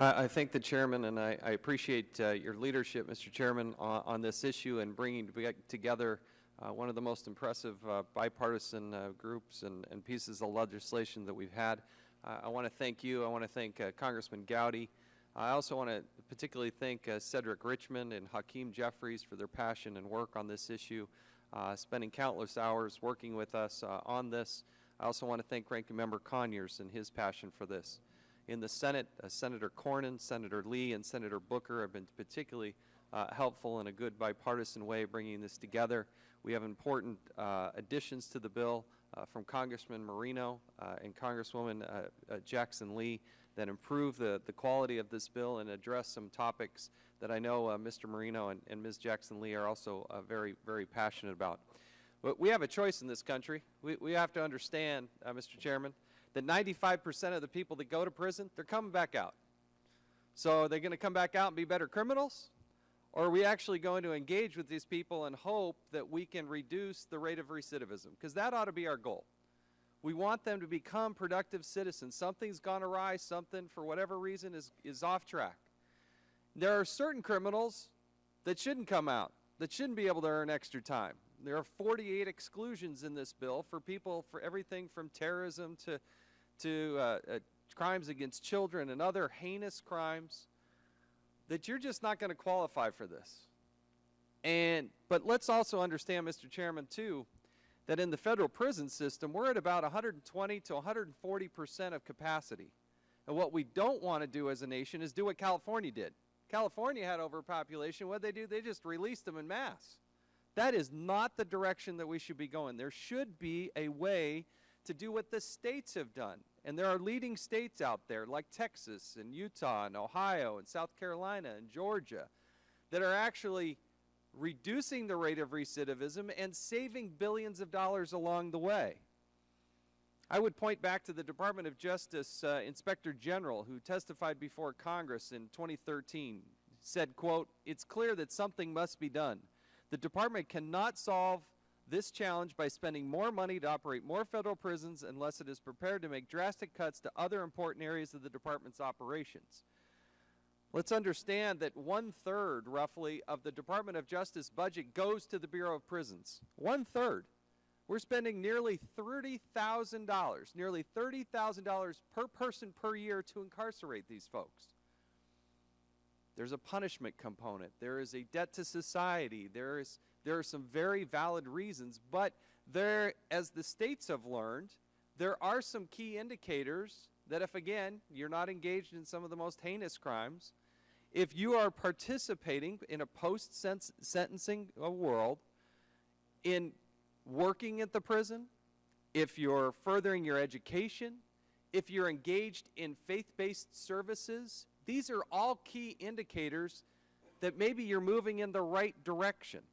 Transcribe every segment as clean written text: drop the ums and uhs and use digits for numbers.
I thank the chairman, and I appreciate your leadership, Mr. Chairman, on this issue and bringing together one of the most impressive bipartisan groups and pieces of legislation that we've had. I want to thank you. I want to thank Congressman Gowdy. I also want to particularly thank Cedric Richmond and Hakeem Jeffries for their passion and work on this issue, spending countless hours working with us on this. I also want to thank Ranking Member Conyers and his passion for this. In the Senate, Senator Cornyn, Senator Lee, and Senator Booker have been particularly helpful in a good bipartisan way bringing this together. We have important additions to the bill from Congressman Marino and Congresswoman Jackson Lee that improve the quality of this bill and address some topics that I know Mr. Marino and Ms. Jackson Lee are also very, very passionate about. But we have a choice in this country. We have to understand, Mr. Chairman, that 95% of the people that go to prison, they're coming back out. So are they going to come back out and be better criminals? Or are we actually going to engage with these people and hope that we can reduce the rate of recidivism? Because that ought to be our goal. We want them to become productive citizens. Something's gone awry, something for whatever reason is off track. There are certain criminals that shouldn't come out, that shouldn't be able to earn extra time. There are 48 exclusions in this bill for people for everything from terrorism to crimes against children and other heinous crimes that you're just not going to qualify for this. But let's also understand, Mr. Chairman, too, that in the federal prison system, we're at about 120 to 140% of capacity. And what we don't want to do as a nation is do what California did. California had overpopulation. What did they do? They just released them in mass. That is not the direction that we should be going. There should be a way to do what the states have done. And there are leading states out there like Texas and Utah and Ohio and South Carolina and Georgia that are actually reducing the rate of recidivism and saving billions of dollars along the way. I would point back to the Department of Justice Inspector General who testified before Congress in 2013, said, quote, "It's clear that something must be done. The department cannot solve this challenge by spending more money to operate more federal prisons unless it is prepared to make drastic cuts to other important areas of the department's operations." Let's understand that 1/3, roughly, of the Department of Justice budget goes to the Bureau of Prisons. 1/3. We're spending nearly $30,000 per person per year to incarcerate these folks. There's a punishment component. There is a debt to society. There are some very valid reasons, but there, as the states have learned, there are some key indicators that if, again, you're not engaged in some of the most heinous crimes, if you are participating in a post-sentencing world, in working at the prison, if you're furthering your education, if you're engaged in faith-based services, these are all key indicators that maybe you're moving in the right direction.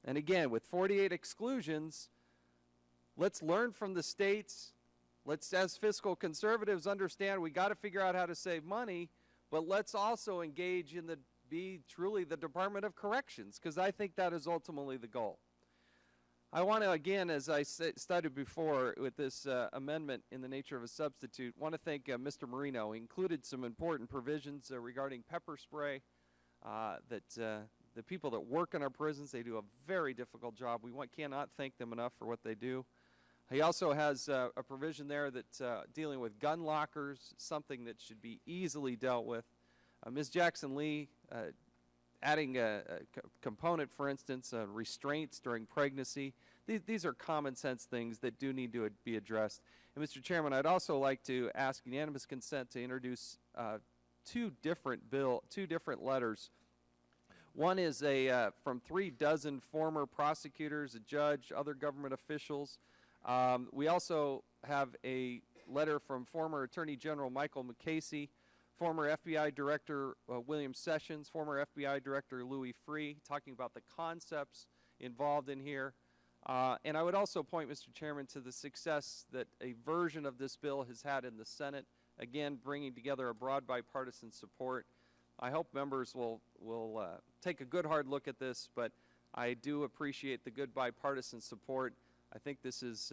And again, with 48 exclusions, let's learn from the states. Let's, as fiscal conservatives, understand we got to figure out how to save money, but let's also engage in be truly the Department of Corrections, because I think that is ultimately the goal. I want to, again, as I stated before with this amendment in the nature of a substitute, want to thank Mr. Marino. He included some important provisions regarding pepper spray that the people that work in our prisons, they do a very difficult job. We cannot thank them enough for what they do. He also has a provision there that dealing with gun lockers, something that should be easily dealt with. Ms. Jackson Lee adding a component, for instance, restraints during pregnancy. These are common sense things that do need to be addressed. And Mr. Chairman, I'd also like to ask unanimous consent to introduce two different letters. One is from 36 former prosecutors, a judge, other government officials. We also have a letter from former Attorney General Michael McCasey, former FBI Director William Sessions, former FBI Director Louis Freeh, talking about the concepts involved in here. And I would also point, Mr. Chairman, to the success that a version of this bill has had in the Senate, again, bringing together a broad bipartisan support. I hope members will take a good hard look at this, but I do appreciate the good bipartisan support. I think this is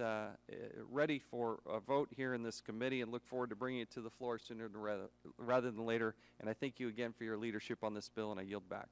ready for a vote here in this committee, and look forward to bringing it to the floor sooner rather than later. And I thank you again for your leadership on this bill, and I yield back.